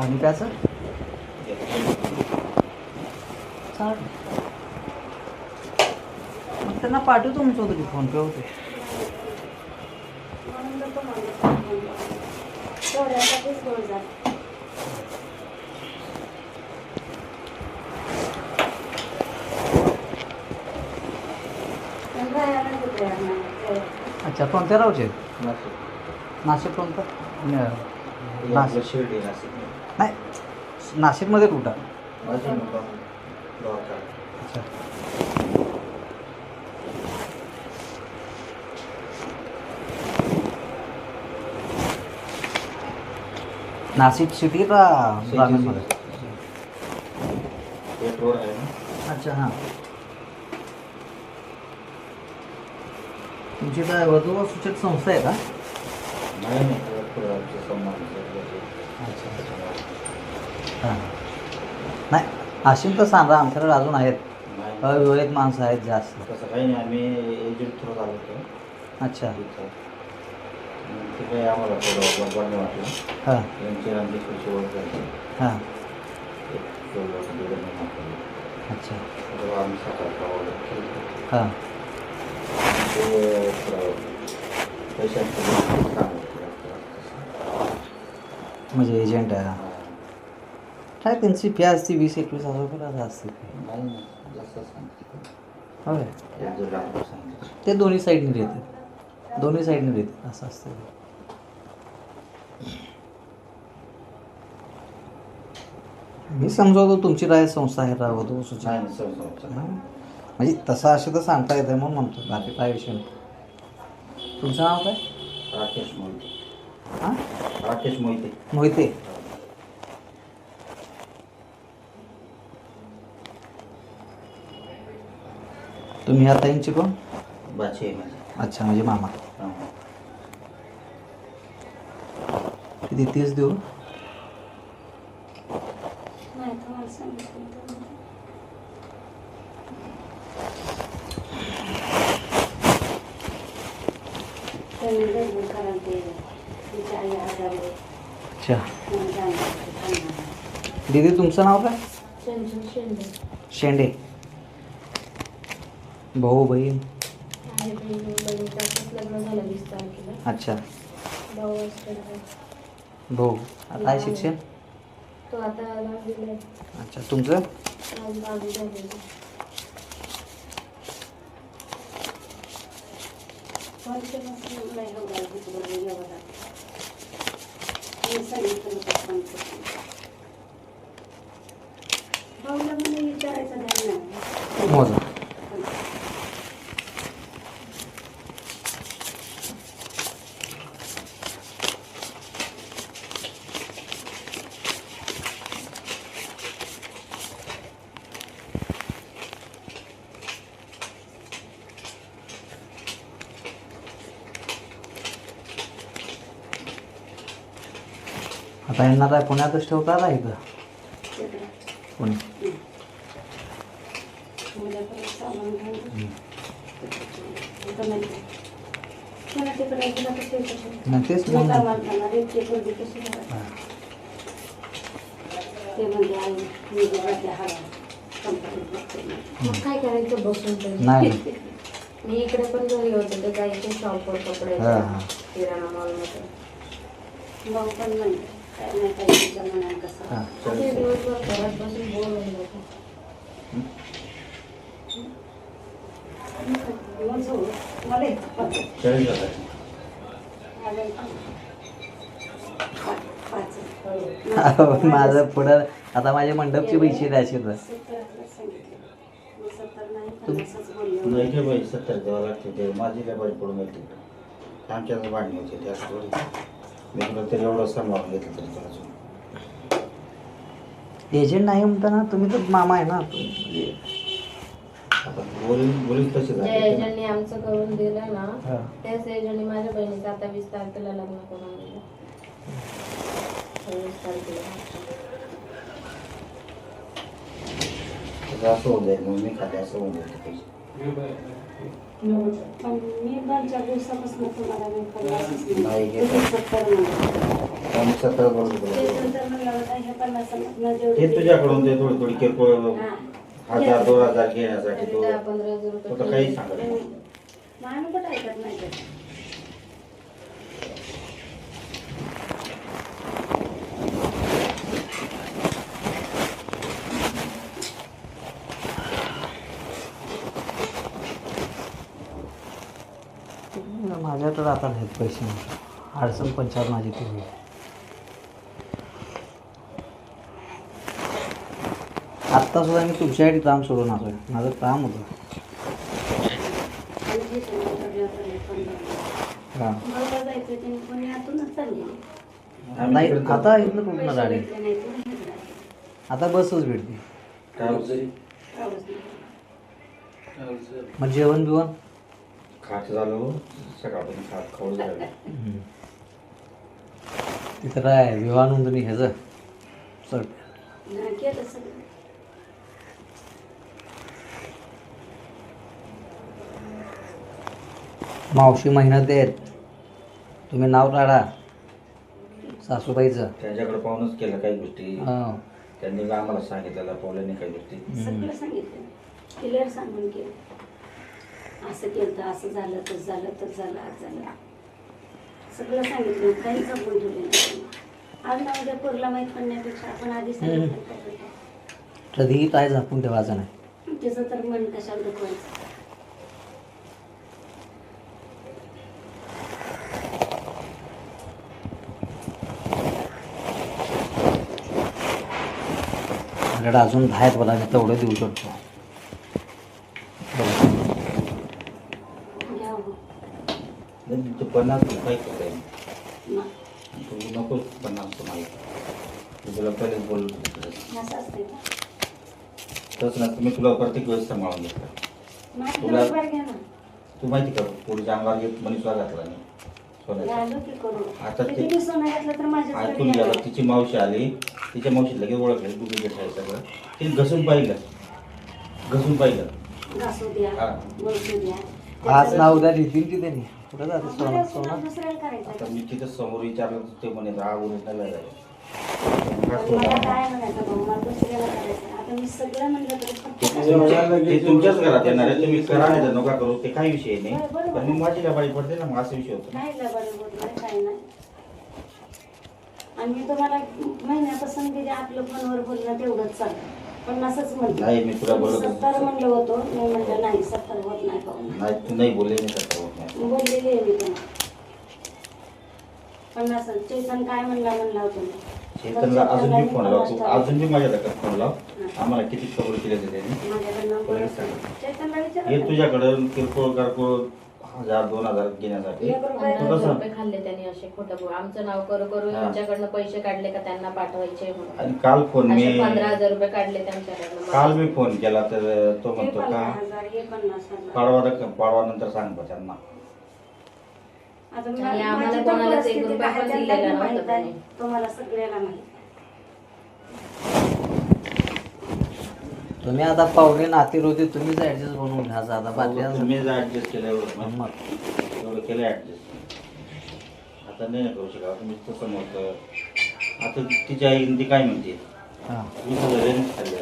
पाणी प्यायचं चाल मग त्यांना पाठवतो तुमचं तरी फोन पे होते. अच्छा कोणत्या रावचे नाशिक कोणतं नाशिक शिर्डी नाशिक नाही नाशिकमध्ये कुठं अच्छा नाशिक सिटी का ग्रामीणमध्ये रोड आहे ना. अच्छा हां तुमची काय वधू सूचक संस्था आहे का? नाही आमचे सन्मान हां नाही असेल तर सांगा आमच्याकडे अजून आहेत नाही अविवाहित माणसं आहेत जास्त. तसं काही नाही आम्ही एजंट थ्रू आलो होतो अच्छा ते काही आम्हाला थोडं बरोबर नाही वाटलं. हां यांची आमची थोडीशी ओळख झाली. हां एक दोघं महिना अच्छा तेव्हा आम्ही सातारा ऑर्डर केली. हां ते पैशांचं म्हणजे एजंट आहे काय त्यांची फी असते 20-21 हजार रुपये असते नाही जास्त सांगितलं. होय एक दीड लाख रुपये सांगितलं. ते दोन्ही साईडने देतात दोन्ही साईडने देतात असं असतं. मी समजावतो तुमची राय संस्था आहे राहतो सूचना नाही समजा म्हणजे तसं असे तर सांगता येतं म्हणून म्हणतो बाकी काय विषय नाही. तुमचं नाव काय? राकेश मोहिते. हां राकेश मोहिते. मोहिते तुम्ही आता यांची कोण? बाची आहे माझी. अच्छा म्हणजे मामा हां. किती 30 देऊ? अच्छा दीदी तुमचं नाव काय? शेंडे भाऊ बहीण अच्छा भाऊ काय शिक्षण? अच्छा तुमचं? मोजा आता यांना काय पुण्यातच ठेवता का इथं? पुणे नाही तेच मग काय करायचं बसून नाही मी इकडे पण घरी होते ते गाईचे शॉपवर कपडे हां हां किराणा मॉलमध्ये भाऊ पण म्हणते काय नाही काही तुझ्या मनात कसं हां असे दिवसभर घरात बसून बोर होऊन जातो. घेऊन जाऊ मला एक पाच 40 हजार. आले पाच माझं पुढं आता माझ्या मंडपची पैसे द्यायचे तर 70 सांगितले 70 नाही 50च बोलले नाही काय बाई 70 द्यावं लागते ते माझी काय बाई पडून येते आमच्याच भांडणी होते त्या थोडी मी तुला तरी एवढं सांभाळून घेतलं तरी त्याला एजंट नाही म्हणताना तुम्ही तर मामा आहे ना म्हणजे आता बोलीच तसे ज्या झाले एजंटनी आमचं करून दिलं ना हां त्याच एजंटनी माझ्या बहिणीचं आता 20 तारखेला लग्न करून दिलं. 26 तारखेला असं होऊन जाईल मग मी खाते असं होऊन जाईल ते पैसे. पण मी 2-4 दिवसापासून तुम्हाला मी पन्नासच नाही नाही घेत. तुम्ही 70 म्हणता. आम्ही 70 बरोबर ते बोलतो. नंतर म्हणलं होतं हे 50 मधनं ते जेवढे तुझ्याकडून ते थोडी थोडी किरकोळ हा. 1000-2000 घेण्यासाठी तो 10-15 तो तर काही सांगत नाही. मान कुठं ऐकत नाही ते. माझ्याकडे आता नाहीत पैसे. अडचण पंचायत माझी ती होईल. आत्ता सुद्धा मी तुमच्यासाठी काम सोडून आलोय. माझं काम होतं. आणि जे सगळं ठरलं होतं पण हां मला जायचं त्यांनी कोणी आतूनच चालली आम्ही नाही तिकडे आता इथनं कुठनं पैसे गाडी भेटले नाही तर नाही भेटले. आता बसच भेटते. आवडत नाही. मग जेवण बिवण खाट झालं सकाळपासून खाट खाऊ झालं. तिथं काय विवाह नोंदणी ह्याचं चढ नाही केलं सगळं. मावशी मेहनत देत. तुम्ही नाव काढा सासूबाईचं. त्यांच्याकडे पाहूनच केलं काही गोष्टी. हां त्यांनी आम्हाला सांगितलेलं पावल्याने काही गोष्टी. सगळं सांगितलं क्लिअर सांगून केलं. असं केलं तर असं झालं तर झालं तर झालं आज झालं सगळं सांगितलं. काही जपून ठेवले नाही. आज ना उद्या पोरला माहीत पडण्यापेक्षा आपण आधी सांगितलं काय होतं. कधीही काय झाकून ठेवायचं नाही. त्याचं तर मन कशाला दुखवायचं. माझ्याकडे अजून 10 आहेत मला. मी तेवढं देऊ शकतो. घ्या हो. नाही, तू 50 काय करताय ना. तू नको 50 माहिती. मी तुला पहिलेच बोललो होतो. असं असतंय का? तसं ना तुम्ही तुला प्रत्येक वेळेस सांभाळून घेतलं. माझं तुला- बरोबर घ्या ना. तू माहिती का पुढे अंगावर घेत मनीषला घातला नाही सोन्याचा. घालू की करू. आता ते- किती बी सोनं घातलं तर माझ्याच ऐकून घरी गेला येणार. तिची मावशी आली. तिच्या मावशी लगेच ओळखलं डुप्लिकेट आहे सगळं. तिने घसून पाहिलं. घासू द्या हा. बोलू द्या. आज ना उद्या लिहितील की त्यांनी कुठं जाते उद्या सोनं सोनं सोनं दुसऱ्याला करायचं. आता मी तिथं समोर विचारलं तर ते म्हणे हा ओरिजिनल आहे. पण मला काय म्हणायचं भाऊ, मला दुसऱ्याला करायचं. आता मी सगळं म्हणलं तरी फक्त ते तुमच्याच घरात येणार आहे. तुम्ही करा नाही तर नका करू ते काही विषय नाही. बरोबर. पण मग माझी गाडी पडते ना मग असा विषय होतो. नाही लबाड होत नाही काय नाही. आणि मी तुम्हाला महिन्यापासून म्हणजे आपलं फोनवर बोलणं तेवढंच चालतं. 50च म्हणलं. नाही, मी तुला बोलत होतो. 70 म्हणलं होतो. मी म्हणलं नाही 70 होत नाही पाहून. नाही तू नाही बोलले नाही करता होत नाही. बोललेली आहे मी तुम्हाला. 50 चेतन काय म्हणला होतो मी. चेतनला अजून मी फोन लावतो. अजून मी माझ्या लक्षात फोन लाव. आम्हाला किती खबर केली होती त्यांनी. माझ्याकडनं कोणी बोलत सांगितलं? नाही. चेतनला हे विचारा. तुझ्याकडं किरकोळ कारकोळ 1000-2000 घेण्यासाठी 15,000 कसं? रुपये खाल्ले त्यांनी असे खोटं बोल. आमचं नाव करू करू हा. यांच्याकडनं पैसे काढले का त्यांना पाठवायचे म्हणून. आणि काल फोन मी असे 15,000 रुपये काढले त्यांच्याकडनं. काल मी फोन केला तर तो हे म्हणतो का 50,000 हे 50,000. पाडवा नंतर सांग बा त्यांना. आता आणि माझी आम्हाला तर कोणालाच परिस्थिती 1 रुपया काय पण त्यांना दिलेला बी नव्हता माहित आहे. त्यांनी. तुम्हाला सगळ्याला माहित. तुम्ही आता पाहुणे नातेर होते तुम्हीच ऍडजस्ट बनवून घ्या आता बाकी तुम्ही ऍडजस्ट केलं एवढं मग एवढं केलं ऍडजस्ट. आता नाही करू शकत तुम्ही तसं म्हणतं. आता तिच्या आईने ती काय म्हणते हां मी तुझं रेंज खाल्ले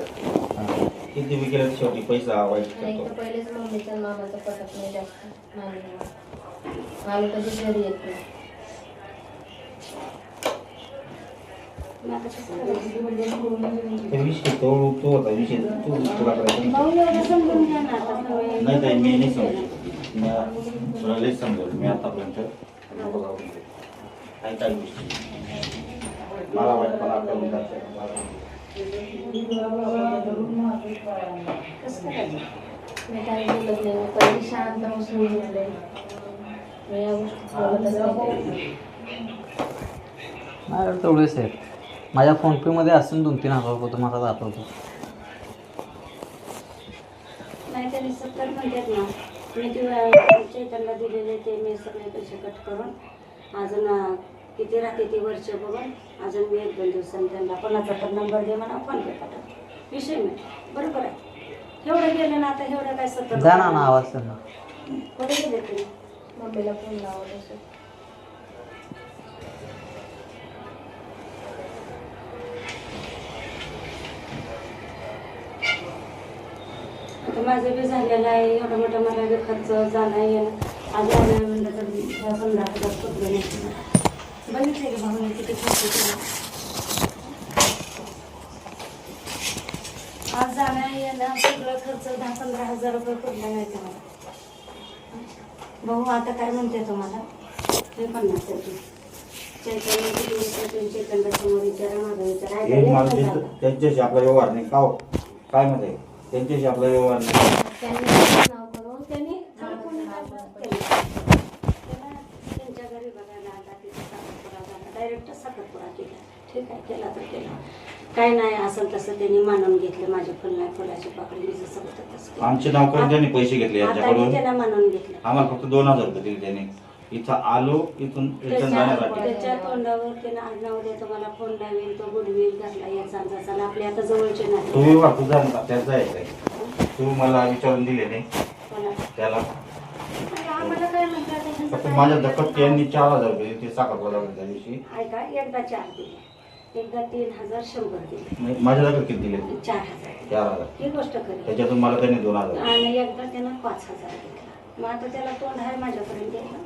हां किती बी केलं शेवटी पैसा वाईट नाही तर करतो. पहिलेच मम्मीचं आणि मामाचं पटत नाही जास्त. मामी कधी घरी येत नाही. मग आता कसं करायचं? ते विषय तो होता विषय तू तुला करायचं भाऊ एवढं समजून घ्या ना आता तुम्ही. नाही ताई मी नाही समजू. मी तुला लई समजवलं मी आतापर्यंत नको जाऊ दे. काही काही गोष्टी मला वाईटपणा करून जायचं. कसं करायचं? मी काही बोलत नाही. मी पहिले शांत बसून घेतले. मी या गोष्टी बोलतच नाही. माझ्याकडे तेवढेच आहेत. माझ्या फोनपेमध्ये असेल 2-3 हजार रुपये तुम्हाला दाखवतो. नाही त्यांनी 70 म्हणतात ना. मी ते चैतनला दिलेले ते मी सगळे पैसे कट करून अजून किती राहते ती वर्ष बघून अजून मी 1-2 दिवसांनी त्यांना कोणाचा पण नंबर दे म्हणा फोन पे पाठव. विषय नाही बरोबर आहे. एवढं गेलं ना आता एवढं काय सतत जा ना ना आवाज त्यांना. कुठे गेले तुम्ही? मम्मीला फोन लावत असं. आता माझं बी झालेलं आहे एवढं मोठं मला बी खर्च झाला येणं आज आलं म्हणलं तर 15,000 पडले नाही. बघितले की भाऊने किती खर्च केला. आज जाणं येणं सगळं खर्च 10-15,000 रुपये पडले नाही मला. भाऊ आता काय म्हणते तुम्हाला हे 50 टक्के चैतन्य किती विचारतो चैतन्य समोर विचारा माझा विचार हे मला आहे त्यांच्याशी आपला व्यवहार नाही का हो? काय म्हणते त्यांच्याशी आपला व्यवहार नाही. त्यांनी नाव करून त्यांनी त्यांच्या घरी बघायला आला तिथे साखरपुडा झाला डायरेक्ट साखरपुडा केला. ठीक आहे केला तर केला काय नाही असेल तसं त्यांनी मानून घेतलं माझे फुल नाही फुलाची पाकळी मी जसं होतं तसं केलं. आमचे नाव करून त्यांनी पैसे घेतले आता मी यांच्याकडून. त्यांना मानून घेतलं. आम्हाला फक्त 2,000 रुपये दिले त्याने. इथं आलो इथून रिटर्न जाण्यासाठी. त्याच्या तोंडावर त्यानं आज नाव दे तुम्हाला फोन लावेल तो गुडविल घातला याचा त्याचा आपले आता जवळचे नाही. तू व्यवहार तुझा त्याचा आहे काय? तू मला विचारून दिले नाही मला त्याला. आम्हाला काय म्हणतात फक्त माझ्या दखत यांनी 4,000 रुपये ते साखरपुडा त्या दिवशी. ऐका एकदा 4 दिले एकदा 3,100 दिले माझ्या दखत किती दिले? 4,000 4,000. ही गोष्ट खरी त्याच्यातून मला त्यांनी 2,000. आणि एकदा त्यानं 5,000 घेतला. मग आता त्याला तोंड आहे माझ्यापर्यंत द्यायला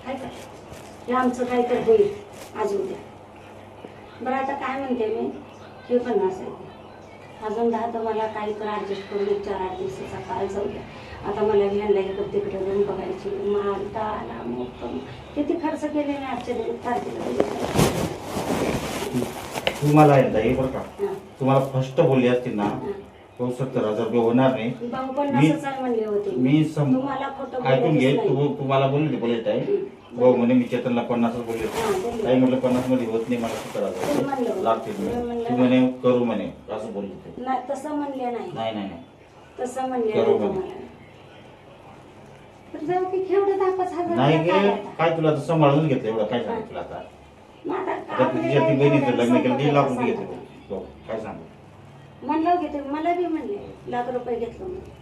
आहे का हे आमचं काय तर होईल आज उद्या. बरं आता काय म्हणते मी हे 50 आहे अजून 10 तर मला काही तर ॲडजस्ट करून 4-8 दिवसाचा काळ जाऊ द्या. आता मला व्हॅनला इकडं तिकडे जाऊन बघायची माल ताला मग किती खर्च केले नाही आजच्या तारखेला. तुम्हाला आहे हे बरं का हां तुम्हाला फर्स्ट बोलले असतील ना तो 70,000 रुपये होणार नाही. भाऊ 50च म्हणले होते मी तुम्हाला खोटं ऐकून घे. बोलायचंच नाही. तुम्हाला बोलले बुलेट आहे भाऊ म्हणे मी चेतनला 50च बोलले. काही म्हटलं 50 मध्ये होत नाही मला 70,000 लागतील म्हणे. तू म्हणे करू म्हणे असं बोलले ते. नाही तसं म्हणले नाही नाही नाही नाही तसं म्हणले करू नाही म्हणे. तुम्हाला. पण जाऊ की केवढं 10,000 नाही काय गे आता? काय तुला आता सांभाळून घेतलं एवढं काय सांगितलं आता. मग आता आता आपले तुझ्या ती काय बहिणीचं करायचं लग्न केलं 1,00,000 रुपये सांगा. घेतले तो. काय सांगू म्हणलं की तुम्ही मला बी म्हणले ₹1,00,000 घेतलं म्हणून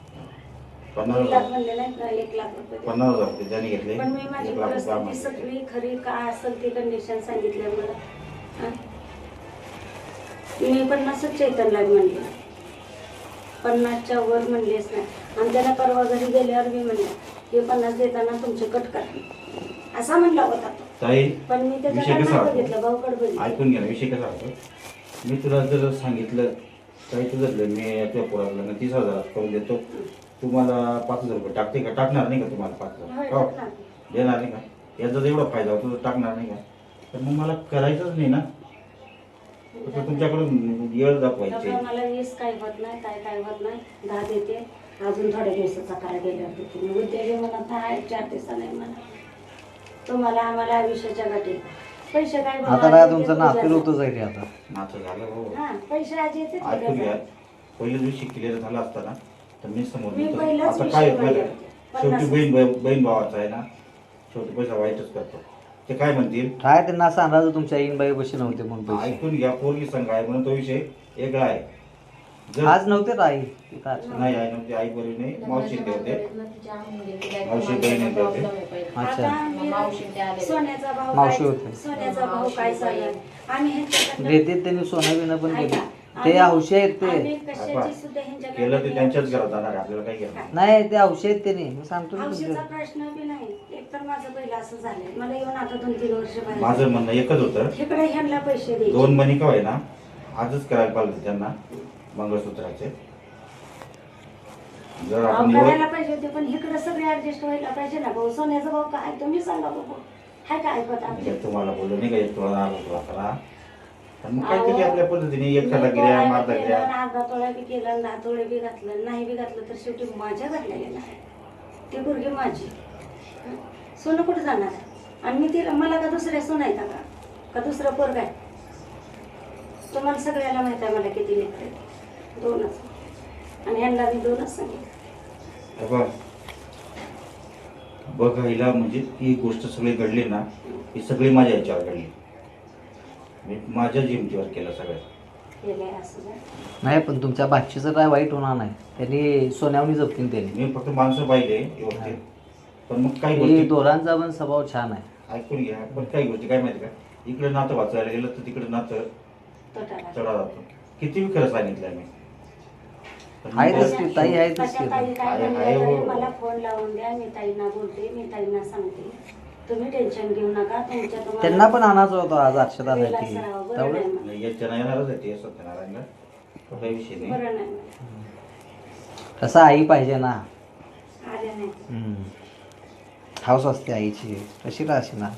50,000 म्हणले नाही का ₹1,00,000 घेतलं. 50,000 रुपये त्यांनी घेतले. पण मी माझी 1,00,000 रुपये परिस्थिती आम्हाला. सगळी खरी काय असेल ती कंडिशन सांगितलं मला हं? मी 50च चैतनला म्हणले 50च्या वर म्हणलेच नाही. आणि त्याला परवा घरी गेल्यावर मी म्हणले हे 50 देताना तुमचे कट करा असा म्हणला होता तो. ताई पण मी विषय त्याच्याकडे कसा नाही होतो? बघितलं भाऊकडे बघितलं. ऐकून घे ना विषय कसा होतो. मी तुला जर सांगितलं काही तुझं मी तुझ्या पोराला 30,000 करून देतो तुम्हाला 5,000 रुपये टाकते का? टाकणार नाही का तुम्हाला 5,000? होय, हो टाकणार. देणार नाही का? याचा जर एवढा फायदा होतो तर टाकणार नाही का? तर मग मला करायचंच नाही ना. फक्त तुमच्याकडून येळ दाखवायची. त्यामुळे मला 20 काही होत नाही काय होत नाही 10 देते अजून थोड्या दिवसाचा काळ गेल्यावर देते. मी उद्या मला 4 दिवसाने मला तुम्हाला आम्हाला आयुष्याच्या गाठी पैसे काय आता काय तुमचं नापील होतच आहे ते आता. नाचं झालं हो. हा पैसे आज येते ऐकून घ्या. पहिल्याच दिवशी क्लिअर झाला असता ना तर मी समोर मी नव्हतो. पहिलाच आता विषय काय म्हणले बघा, होते. शेवटी बहीण भावाचा आहे ना शेवटी पैसा वाईटच करतो. ते काय म्हणतील काय त्यांना सांगा तुमच्या इनबाई बशी नव्हते म्हणून पैसे. ऐकून घ्या पोरगी संघ आहे म्हणून तो विषय वेगळा आहे. जर आज नव्हते तर आई इथं आज. नाही आई नव्हती आई बरी नाही मावशी ते होते. मावशी बहिणी ते होते. अच्छा. आता मावशी ते आले. सोन्याचा भाव मावशी काय होते. सोन्याचा भाव काय सांगेल आम्ही ह्यांच्याकडनं देते त्यांनी सोनं बिनं पण ऐका, गेले ते औषध आहेत ते. आम्ही कशाची सुद्धा ह्यांच्याकडनं केलं ते त्यांच्याच घरात जाणार आहे. आपल्याला काय केलं नाही ते औषध आहेत त्यांनी मी सांगतो ना औषधाचा तुमच्या. प्रश्न बी नाही. एक तर माझं पहिलं असं झालंय मला येऊन आता 2-3 वर्ष बाहेर माझं म्हणणं एकच होतं इकडे ह्यांना पैसे द्यायचे 2 मणी का आहे ना आजच करायला पाहिजे त्यांना मंगळसूत्राचे. जर आपण करायला एवढं पाहिजे होते पण इकडे सगळे ऍडजस्ट व्हायला पाहिजे ना भाऊ. सोन्याचा भाव काय तुम्ही सांगा बघू हाय का ऐकत आपले म्हणजे तुम्हाला बोललो नाही का एक तुला आलो तुला करा पण मग काहीतरी आपल्या पद्धतीने एखादा गिऱ्या मारता गिऱ्या. अर्धा तोळा बी केला 10 तोळे बी घातलं नाही बी घातलं तर शेवटी माझ्या घातल्या गेला ती पोरगी माझी हं? सोनं कुठं जाणार आहे? आणि मी तिला मला का दुसऱ्या सोन आहे का दुसरं पोरग आहे? तुम्हाला सगळ्याला माहित आहे मला किती लेकर आहेत 2च आणि ह्यांना मी 2च सांगितलं. हे बघ बघ हिला म्हणजे ही गोष्ट सगळी घडली ना ही सगळी माझ्या याच्यावर घडली. मी माझ्या जिमतीवर केलं सगळं. केलंय असं काय. नाही पण तुमच्या बादशीचं काय वाईट होणार नाही, त्यांनी सोन्यावणी जपतील त्यांनी. मी फक्त माणसं पाहिले व्यवस्थित, पण मग काही हे गोष्टी दोघांचा पण स्वभाव छान आहे. ऐकून घ्या. पण काही गोष्टी काय माहिती का, इकडे नातं वाचायला गेलं तर तिकडे नातं तोटाला. चढा जातो. किती खरं सांगितलं मी. पण आहे मग- तसं. ताई आहे तशी. कशा ताई काय आहे, म्हणल्या आहे, तरी हो. मला फोन लावून द्या, मी ताईंना बोलते, मी ताईंना सांगते. तुम्ही टेन्शन घेऊ नका. तुमच्या तुम्हाला त्यांना पण आणायचं होतं आज अक्षतासाठी विलासराव, बरं तेवढं. नाही मग. नाही, याच्या येणारच आहे ते सत्यनारायणला, तो काही विषय नाही. बरं नाही कसं आई पाहिजे ना. आले नाही. हाऊस असते आईची, कशी राहशी ना.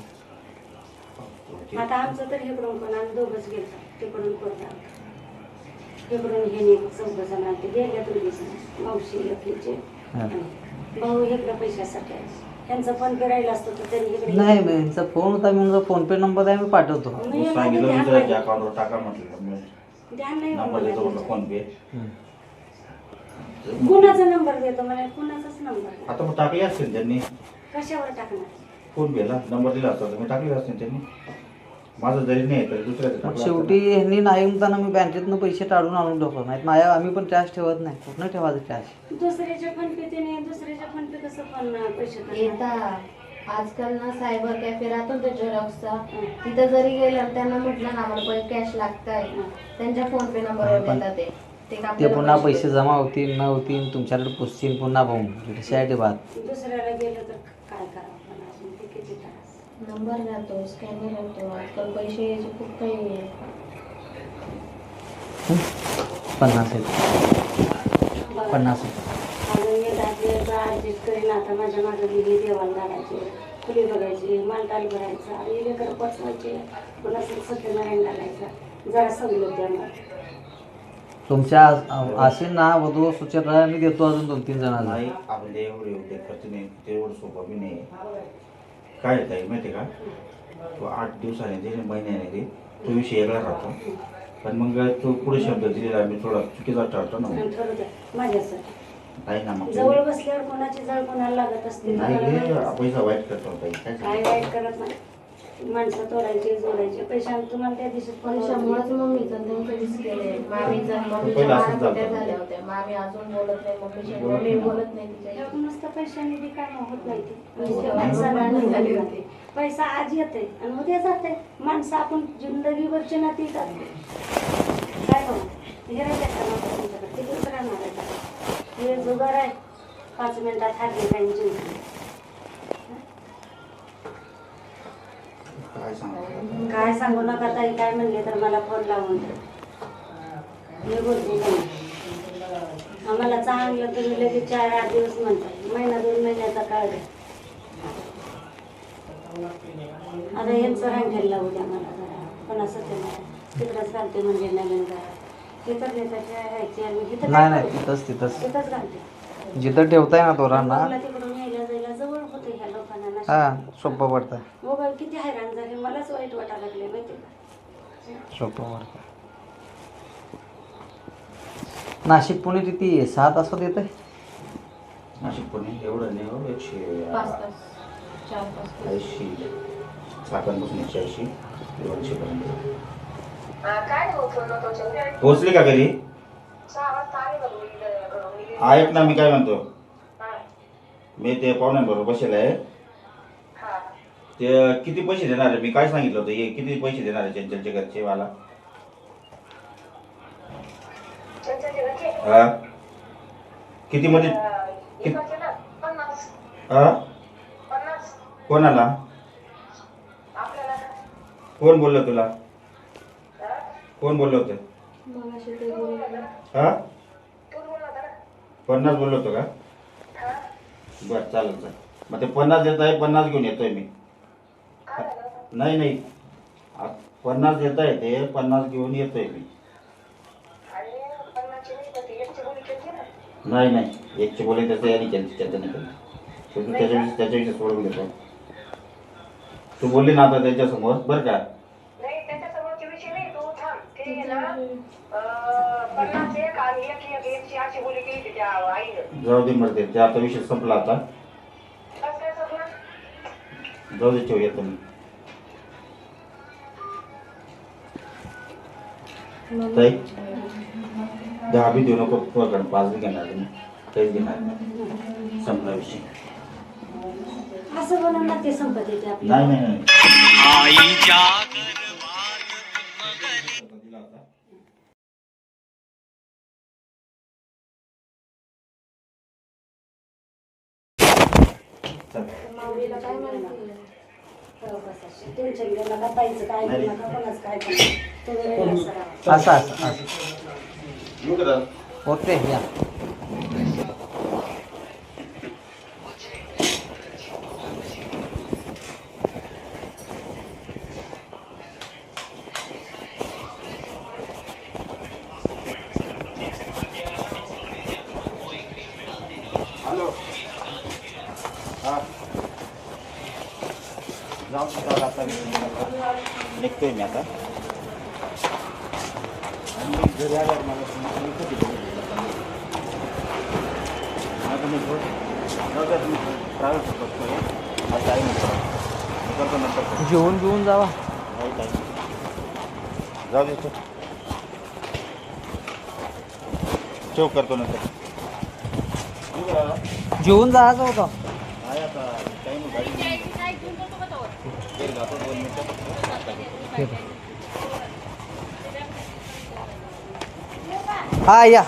आता आमचं तर हेकडून पण आम्ही दोघंच गेलो, तिकडून करता इकडून घेणे चौघ जण ते गेल्या दोघी मावशी लखीचे हा. भाऊ इकडं पैशासाठी आहे. त्यांचा फोन करायला असतो तर त्यांनी इकडे नाही मी यांचा फोन होता, मी म्हणलं फोन पे नंबर द्या, मी पाठवतो. मी सांगितलं मी जरा ज्या अकाउंटवर टाका म्हटलं, मी ध्यान नाही नंबर देतो म्हटलं मला. फोन पे. कुणाचा नंबर देतो मला, कुणाचाच नंबर आता मग टाकले असतील त्यांनी कशावर टाकणार. फोन पेला नंबर दिला असता तर मी टाकले असतील त्यांनी. माझं जरी नाही तर दुसऱ्याचं मग टाकलं शेवटी असतं. ह्यांनी नाही म्हणताना मी बँकेतनं पैसे काढून आणून ठेवतो. नाही माझ्या आम्ही पण कॅश ठेवत नाही. कुठनं ठेवायचं कॅश. दुसऱ्याच्या फोन पे त्याने दुसऱ्याच्या फोन पे कसं पण पैसे टाकणार? येतात आजकाल ना सायबर कॅफे राहतो ना झेरॉक्सचा, तिथं जरी गेलं त्यांना म्हटलं ना आम्हाला कॅश लागताय, त्यांच्या फोन पे नंबरवर पण देतात ते ते आपल्याला पुन्हा पैसे पैसे जमा होतील न होतील तुमच्याकडे पुसतील पुन्हा भाऊ त्याच्यासाठी बात. दुसऱ्याला गेलं तर काय करावं पण अजून ते किती त्रास. नंबर राहतो, स्कॅनर राहतो, आजकाल पैसे यायचे खूप काही आहे. 50 आहेत. 50 आहेत. अजून मी दाखवायचा ऍडजस्ट करीन. आता माझ्या मागे गेली देवाला घालायची, फुली बघायची, मालटाल भरायचा, आणि लेकर पचवायचे, पुन्हा सत्यनारायण घालायचा. जरा सवलत द्या मला. तुमच्या असेल ना वधू सूचक मी देतो अजून 2-3 जणांना. नाही आपले एवढे एवढे खर्च नाही, ते एवढं सोपं बी नाही. काय आहे ताई माहिती आहे का, तो 8 दिवसाने दे महिन्याने दे, तो विषय वेगळा राहतो. पण मग तो पुढे शब्द दिलेला मी थोडा चुकीचा ठरतो ना. आणि ठरवू द्या माझ्यासाठी. नाही ना मग जवळ बसल्यावर कोणाची जळ कोणाला लागत असते नाही मला माहित रे, असते. पैसा वाईट करतो ताई. काय काय वाईट करत नाही. माणसं तोडायचे जोडायचे पैशाने तुम्हाला त्या दिवसात पैशामुळेच मम्मीचं आणि त्यांचं दिस केलंय. मामीचं आणि मम्मीच्या पहिलं असंच मारा कुठे झालं. झाल्या होत्या. मामी अजून बोलत नाही, मम्मी बोलत नाही तिच्या. नुसतं पैशाने बी काय होत नाही ते. हो, नुसतं भांडण माणसाला झाली होती. पैसा आज येते आणि उद्या जाते. माणसं आपण जिंदगीवरची नाती जाते. काय बघ हे राहिलं का नव्हतं तुमच्याकडे, ते दुसरं राहणार आहे का? हे जुगार आहे, 5 मिनिटात हारले काही जिंकले. काय सांगतो काय सांगू नका ताई, काय म्हणले तर मला फोन लावून द्या. मी बोलते नाही. आम्हाला चांगलं तुम्ही लगेच 4-8 दिवस म्हणताय, महिना 2 महिन्याचा काळ द्या. आता यांचं रांगेल लावू द्या मला जरा, पण असं ते नाही तिकडंच घालते म्हणजे नवीन घरात तिथं नेताच्या ह्याची आणि इथं नाही काय नाही करू? तिथंच तिथंच घालते. जिथं ठेवताय ना तोरांना मला तिकडून यायला जायला जवळ होतं ह्या लोकांना. हा सोपं पडतं. मोबाईल किती हैराण झाले, मलाच वाईट वाटायला लागले माहिती का. सोपं पडतं. नाशिक पुणे किती 6 तासात येत आहे. नाशिक पुणे एवढं नाही हो, 5 तास 4 तास 180 चाकणपासून 180 180पर्यंत. पोहोचली का घरी? ऐक ना मी काय म्हणतो, मी ते पाहुण्यांबरोबर बसेल आहे. ते किती पैसे देणार आहे, मी काय सांगितलं होतं, हे किती पैसे देणार आहे चंचलच्या घरचे मला? हा किती मध्ये हा कोणाला कोण बोललं तुला, कोण बोललं होतं? मगाशी ते बोलले. हा 50 बोललो होतो का? बरं चालेल चालेल. मग ते 50 देत आहे, 50 घेऊन येतोय मी. नाही नाही 50 देत आहे ते 50 घेऊन येतोय मी. नाही नाही एकची बोली त्याचं याने केली त्याचं नाही केलं. तू त्याच्याविषयी सोडून घेतो. तू बोलली ना आता त्याच्यासमोर बरं का. जाऊ दे मरते ते आता विषय संपला. आता जाऊ दे ठेव येतो मी. ताई 10 बी देऊ नको, तुझ्याकडे 5 बी घेणार नाही, काहीच घेणार नाही, संपला विषय. असं बोलून ना ते संपत येते आपली. नाही नाही नाही चल. माऊलीला काय म्हणते टेन्शन घेऊ नका, ताईचं काय घेऊ नका, कोणाचं काय घेऊ नका. तुम्ही relax राहा. असं असं असं येऊ का दादा? ओके या हॅलो हां जाऊ आता निघतोय मी आता. आणि मी घरी आल्यावर मला मी कधी आता मी ट्रॅव्हल्स करतोय, माझी आई नंतर मी करतो नंतर. जेवून घेऊन जावा राईट आहे, जाऊ दे ठेव, करतो नंतर. येऊ का दादा? जेवून जायचं होतं आहे आता काही नाही, गाडी घेऊन जातो 2 मिनिटं. हा या